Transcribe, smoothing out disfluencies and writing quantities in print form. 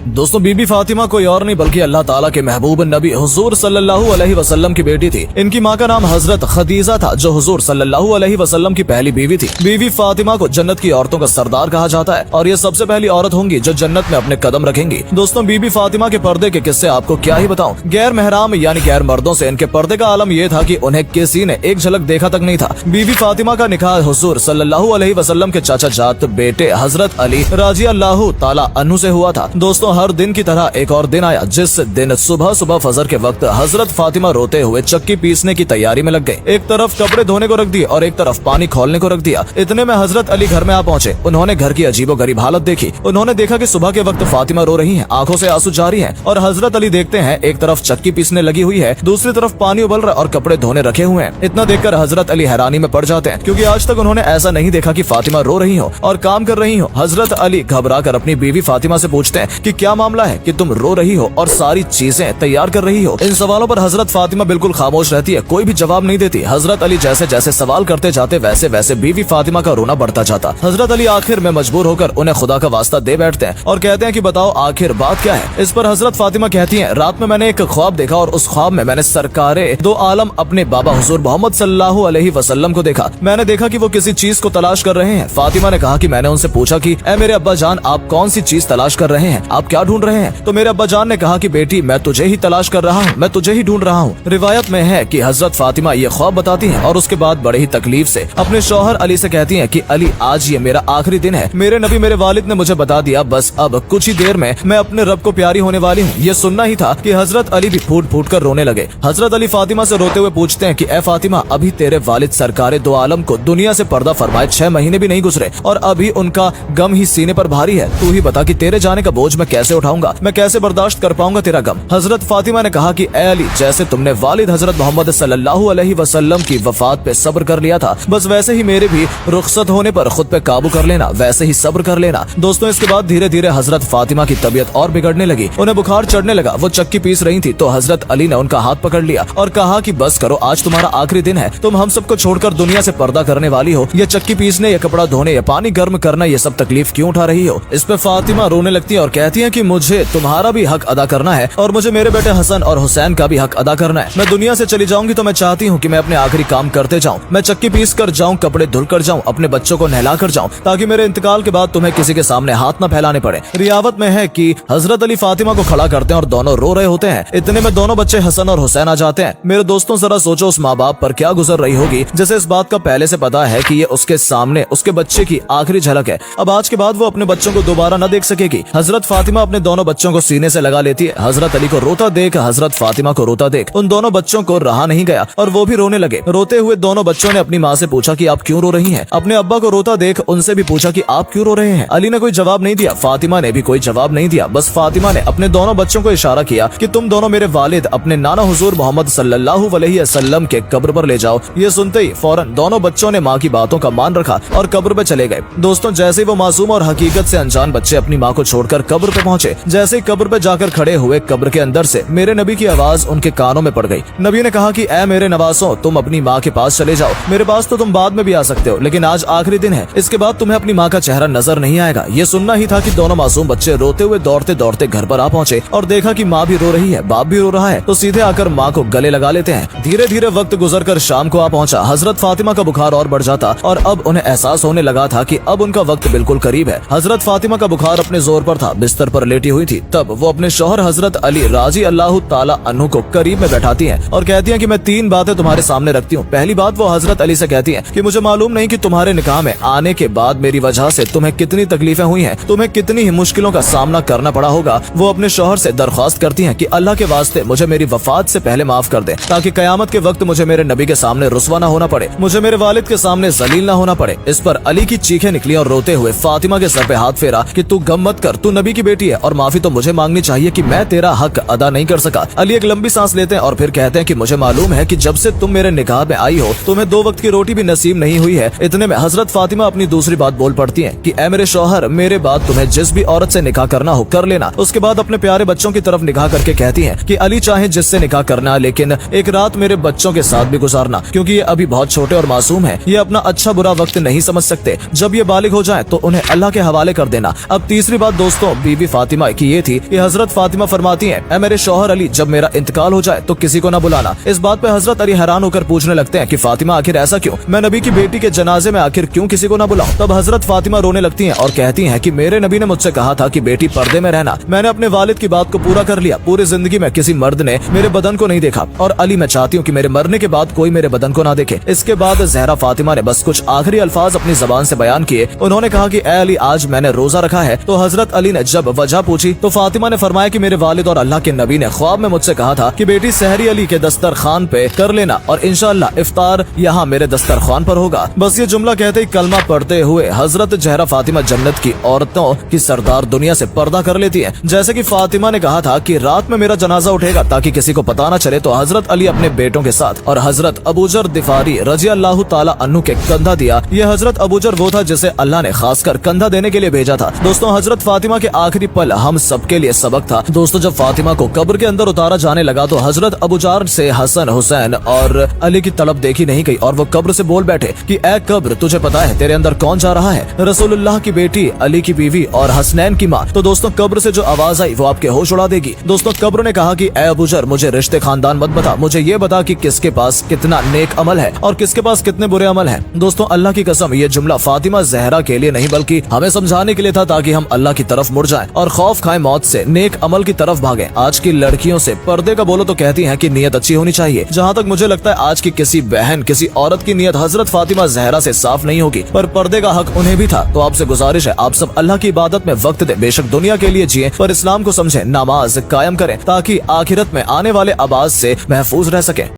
दोस्तों बीबी फातिमा कोई और नहीं बल्कि अल्लाह ताला के महबूब नबी हुजूर सल्लल्लाहु अलैहि वसल्लम की बेटी थी। इनकी माँ का नाम हजरत खदीजा था जो हुजूर सल्लल्लाहु अलैहि वसल्लम की पहली बीवी थी। बीवी फातिमा को जन्नत की औरतों का सरदार कहा जाता है और ये सबसे पहली औरत होंगी जो जन्नत में अपने कदम रखेंगी। दोस्तों बीबी फातिमा के पर्दे के किस्से आपको क्या ही बताऊं। गैर महराम यानी गैर मर्दों से इनके पर्दे का आलम ये था कि उन्हें किसी ने एक झलक देखा तक नहीं था। बीबी फातिमा का निकाह हुजूर सल्लल्लाहु अलैहि वसल्लम के चाचा जात बेटे हजरत अली रजी अल्लाह ताला अन्हु से हुआ था। दोस्तों हर दिन की तरह एक और दिन आया जिस दिन सुबह सुबह फजर के वक्त हजरत फातिमा रोते हुए चक्की पीसने की तैयारी में लग गए। एक तरफ कपड़े धोने को रख दिए और एक तरफ पानी खोलने को रख दिया। इतने में हजरत अली घर में आ पहुंचे। उन्होंने घर की अजीबोगरीब हालत देखी। उन्होंने देखा कि सुबह के वक्त फातिमा रो रही हैं, आंखों से आंसू जारी हैं और हजरत अली देखते हैं एक तरफ चक्की पीसने लगी हुई है, दूसरी तरफ पानी उबल रहा और कपड़े धोने रखे हुए हैं। इतना देखकर हजरत अली हैरानी में पड़ जाते हैं क्योंकि आज तक उन्होंने ऐसा नहीं देखा कि फातिमा रो रही हो और काम कर रही हो। हजरत अली घबरा कर अपनी बीवी फातिमा से पूछते हैं कि क्या मामला है कि तुम रो रही हो और सारी चीजें तैयार कर रही हो। इन सवालों पर हजरत फातिमा बिल्कुल खामोश रहती है, कोई भी जवाब नहीं देती। हजरत अली जैसे जैसे सवाल करते जाते वैसे वैसे बीवी फातिमा का रोना बढ़ता जाता। हजरत अली आखिर में मजबूर होकर उन्हें खुदा का वास्ता दे बैठते हैं और कहते हैं कि बताओ आखिर बात क्या है। इस पर हजरत फातिमा कहती हैं रात में मैंने एक ख्वाब देखा और उस ख्वाब में मैंने सरकारे दो आलम अपने बाबा हुजूर मोहम्मद सल्लल्लाहु अलैहि वसल्लम को देखा। मैंने देखा कि वो किसी चीज को तलाश कर रहे हैं। फातिमा ने कहा कि मैंने उनसे पूछा कि ऐ मेरे अब्बा जान आप कौन सी चीज तलाश कर रहे हैं, आप क्या ढूंढ रहे हैं। तो मेरे अब्बा जान ने कहा कि बेटी मैं तुझे ही तलाश कर रहा हूँ, मैं तुझे ही ढूंढ रहा हूँ। रिवायत में है कि हजरत फातिमा ये ख्वाब बताती हैं और उसके बाद बड़े ही तकलीफ से अपने शौहर अली से कहती हैं कि अली आज ये मेरा आखिरी दिन है। मेरे नबी मेरे वालिद ने मुझे बता दिया बस अब कुछ ही देर में मैं अपने रब को प्यारी होने वाली हूँ। ये सुनना ही था कि हजरत अली भी फूट फूट कर रोने लगे। हजरत अली फातिमा से रोते हुए पूछते हैं कि ए फातिमा अभी तेरे वालिद सरकारे दो आलम को दुनिया से पर्दा फरमाए 6 महीने भी नहीं गुजरे और अभी उनका गम ही सीने पर भारी है। तू ही बता कि तेरे जाने का बोझ मैं कैसे उठाऊंगा, मैं कैसे बर्दाश्त कर पाऊंगा तेरा गम। हजरत फातिमा ने कहा कि ए अली जैसे तुमने वालिद हजरत मोहम्मद सल्लल्लाहु अलैहि वसल्लम की वफात पे सब्र कर लिया था बस वैसे ही मेरे भी रुखसत होने पर खुद पे काबू कर लेना, वैसे ही सब्र कर लेना। दोस्तों इसके बाद धीरे धीरे हजरत फातिमा की तबीयत और बिगड़ने लगी, उन्हें बुखार चढ़ने लगा। वो चक्की पीस रही थी तो हजरत अली ने उनका हाथ पकड़ लिया और कहा कि बस करो आज तुम्हारा आखिरी दिन है, तुम हम सबको छोड़कर दुनिया से पर्दा करने वाली हो। ये चक्की पीसने, ये कपड़ा धोने, ये पानी गर्म करना, ये सब तकलीफ क्यों उठा रही हो। इस पे फातिमा रोने लगती है और कहती है कि मुझे तुम्हारा भी हक अदा करना है और मुझे मेरे बेटे हसन और हुसैन का भी हक अदा करना है। मैं दुनिया से चली जाऊंगी तो मैं चाहती हूँ कि मैं अपने आखिरी काम करते जाऊँ, मैं चक्की पीस कर जाऊँ, कपड़े धुल कर जाऊँ, अपने बच्चों को नहला कर जाऊँ ताकि मेरे इंतकाल के बाद तुम्हें किसी के सामने हाथ न फैलाने पड़े। रियावत में है कि हजरत अली फातिमा को खड़ा करते हैं और दोनों रो रहे होते हैं। इतने में दोनों बच्चे हसन और हुसैन आ जाते हैं। मेरे दोस्तों जरा सोचो उस माँ बाप पर क्या गुजर रही होगी जैसे इस बात का पहले से पता है कि ये उसके सामने उसके बच्चे की आखिरी झलक है। अब आज के बाद वो अपने बच्चों को दोबारा न देख सकेगी। हजरत फातिमा अपने दोनों बच्चों को सीने से लगा लेती है। हजरत अली को रोता देख, हजरत फातिमा को रोता देख उन दोनों बच्चों को रहा नहीं गया और वो भी रोने लगे। रोते हुए दोनों बच्चों ने अपनी माँ से पूछा कि आप क्यों रो रही हैं। अपने अब्बा को रोता देख उनसे भी पूछा कि आप क्यों रो रहे हैं। अली ने कोई जवाब नहीं दिया, फातिमा ने भी कोई जवाब नहीं दिया। बस फातिमा ने अपने दोनों बच्चों को इशारा किया कि तुम दोनों मेरे वालिद अपने नाना हुजूर मोहम्मद सल्लल्लाहु अलैहि वसल्लम के कब्र पर ले जाओ। ये सुनते ही फौरन दोनों बच्चों ने माँ की बातों का मान रखा और कब्र पे चले गए। दोस्तों जैसे ही वो मासूम और हकीकत से अनजान बच्चे अपनी माँ को छोड़कर कब्र पे पहुँचे, जैसे ही कब्र पे जाकर खड़े हुए कब्र के अंदर से मेरे नबी की आवाज उनके कानों में पड़ गई। नबी ने कहा कि ऐ मेरे नवासों तुम अपनी माँ के पास चले जाओ, मेरे पास तो तुम बाद में भी आ सकते हो लेकिन आज आखिरी दिन है, इसके बाद तुम्हें अपनी माँ का चेहरा नजर नहीं आएगा। ये सुनना ही था कि दोनों मासूम बच्चे रोते हुए दौड़ते दौड़ते घर पर आ पहुँचे और देखा कि माँ भी रो रही है, बाप भी रो रहा है तो सीधे आकर माँ को गले लगा लेते हैं। धीरे धीरे वक्त गुजरकर शाम को आ पहुंचा। हजरत फातिमा का बुखार और बढ़ जाता और अब उन्हें एहसास होने लगा था कि अब उनका वक्त बिल्कुल करीब है। हजरत फातिमा का बुखार अपने जोर पर था, बिस्तर पर लेटी हुई थी। तब वो अपने शौहर हजरत अली राजी अल्लाह ताला अन्हु को करीब में बैठाती हैं और कहती हैं कि मैं 3 बातें तुम्हारे सामने रखती हूँ। पहली बात वो हजरत अली से कहती हैं कि मुझे मालूम नहीं कि तुम्हारे निकाह में आने के बाद मेरी वजह से तुम्हें कितनी तकलीफें हुई हैं, तुम्हें कितनी ही मुश्किलों का सामना करना पड़ा होगा। वो अपने शौहर से दरख्वास्त करती हैं कि अल्लाह के वास्ते मुझे मेरी वफात से पहले माफ कर दे ताकि कयामत के वक्त मुझे मेरे नबी के सामने रुस्वा न होना पड़े, मुझे मेरे वालिद के सामने जलील न होना पड़े। इस पर अली की चीखें निकली और रोते हुए फातिमा के सर पे हाथ फेरा कि तू गम मत कर, तू नबी की बेटी है और माफी तो मुझे मांगनी चाहिए कि मैं तेरा हक अदा नहीं कर सका। अली एक लंबी सांस लेते हैं और फिर कहते हैं कि मुझे मालूम है कि जब से तुम मेरे निकाह में आई हो तुम्हें 2 वक्त की रोटी भी नसीब नहीं हुई है। इतने में हजरत फातिमा अपनी दूसरी बात बोल पड़ती है कि ऐ मेरे शौहर मेरे बाद तुम्हें जिस भी औरत से निकाह करना हो कर लेना। उसके बाद अपने प्यारे बच्चों की तरफ निगाह करके कहती है कि अली चाहे जिससे निकाह करना लेकिन एक रात मेरे बच्चों के साथ भी गुजारना क्योंकि ये अभी बहुत छोटे और मासूम हैं, ये अपना अच्छा बुरा वक्त नहीं समझ सकते। जब ये बालिग हो जाए तो उन्हें अल्लाह के हवाले कर देना। अब तीसरी बात दोस्तों बीबी फातिमा की ये थी कि हजरत फातिमा फरमाती हैं, ऐ मेरे शौहर अली, जब मेरा इंतकाल हो जाए तो किसी को न बुलाना। इस बात पे हजरत अली हैरान होकर पूछने लगते हैं कि फातिमा आखिर ऐसा क्यों, मैं नबी की बेटी के जनाजे में आखिर क्यों किसी को न बुलाऊं। तब हजरत फातिमा रोने लगती हैं और कहती हैं कि मेरे नबी ने मुझसे कहा था कि बेटी पर्दे में रहना, मैंने अपने वालिद की बात को पूरा कर लिया, पूरी जिंदगी में किसी मर्द ने मेरे बदन को नहीं देखा, और अली मैं चाहती हूँ कि मेरे मरने के बाद कोई मेरे बदन को ना देखे। इसके बाद जहरा फातिमा ने बस कुछ आखिरी अल्फाज अपनी जबान से बयान किए। उन्होंने कहा कि ए अली, आज मैंने रोजा रखा है। तो हजरत अली ने जब वजह पूछी तो फातिमा ने फरमाया कि मेरे वालिद और अल्लाह के नबी ने ख्वाब में मुझसे कहा था कि बेटी सहरी अली के दस्तरखान पे कर लेना और इंशाअल्लाह इफ्तार यहाँ मेरे दस्तरखान पर होगा। बस ये जुमला कहते ही कलमा पढ़ते हुए हजरत जहरा फातिमा जन्नत की औरतों की सरदार दुनिया से पर्दा कर लेती है। जैसे कि फातिमा ने कहा था कि रात में मेरा जनाजा उठेगा ताकि किसी को पता न चले, तो हजरत अली अपने बेटों के साथ और हजरत अबूजर दिफारी रजी अल्लाह ताला अन्हु के कंधा दिया। ये हजरत अबूजर वो था जिसे अल्लाह ने खासकर कंधा देने के लिए भेजा था। दोस्तों, हजरत फातिमा के आखिरी पल हम सबके लिए सबक था। दोस्तों, जब फातिमा को कब्र के अंदर उतारा जाने लगा तो हजरत अबूजार से हसन, हुसैन और अली की तलब देखी नहीं गई और वो कब्र से बोल बैठे कि ए कब्र, तुझे पता है तेरे अंदर कौन जा रहा है? रसूलुल्लाह की बेटी, अली की बीवी और हसनैन की माँ। तो दोस्तों, कब्र से जो आवाज आई वो आपके होश उड़ा देगी। दोस्तों, कब्र ने कहा कि ए अबूजर, मुझे रिश्ते खानदान मत बता, मुझे ये बता कि किसके पास कितना नेक अमल है और किसके पास कितने बुरे अमल हैं। दोस्तों, अल्लाह की कसम, ये जुमला फातिमा जहरा के लिए नहीं बल्कि हमें समझाने के लिए था ताकि हम अल्लाह की तरफ मुड़ जाएं और खौफ खाएं मौत से, नेक अमल की तरफ भागें। आज की लड़कियों से पर्दे का बोलो तो कहती हैं कि नियत अच्छी होनी चाहिए। जहाँ तक मुझे लगता है आज की किसी बहन, किसी औरत की नियत हजरत फातिमा जहरा से साफ नहीं होगी, पर पर्दे का हक उन्हें भी था। तो आपसे गुजारिश है, आप सब अल्लाह की इबादत में वक्त दें, बेशक दुनिया के लिए जिए पर इस्लाम को समझें, नमाज कायम करें ताकि आखिरत में आने वाले आवाज से महफूज रह सकें।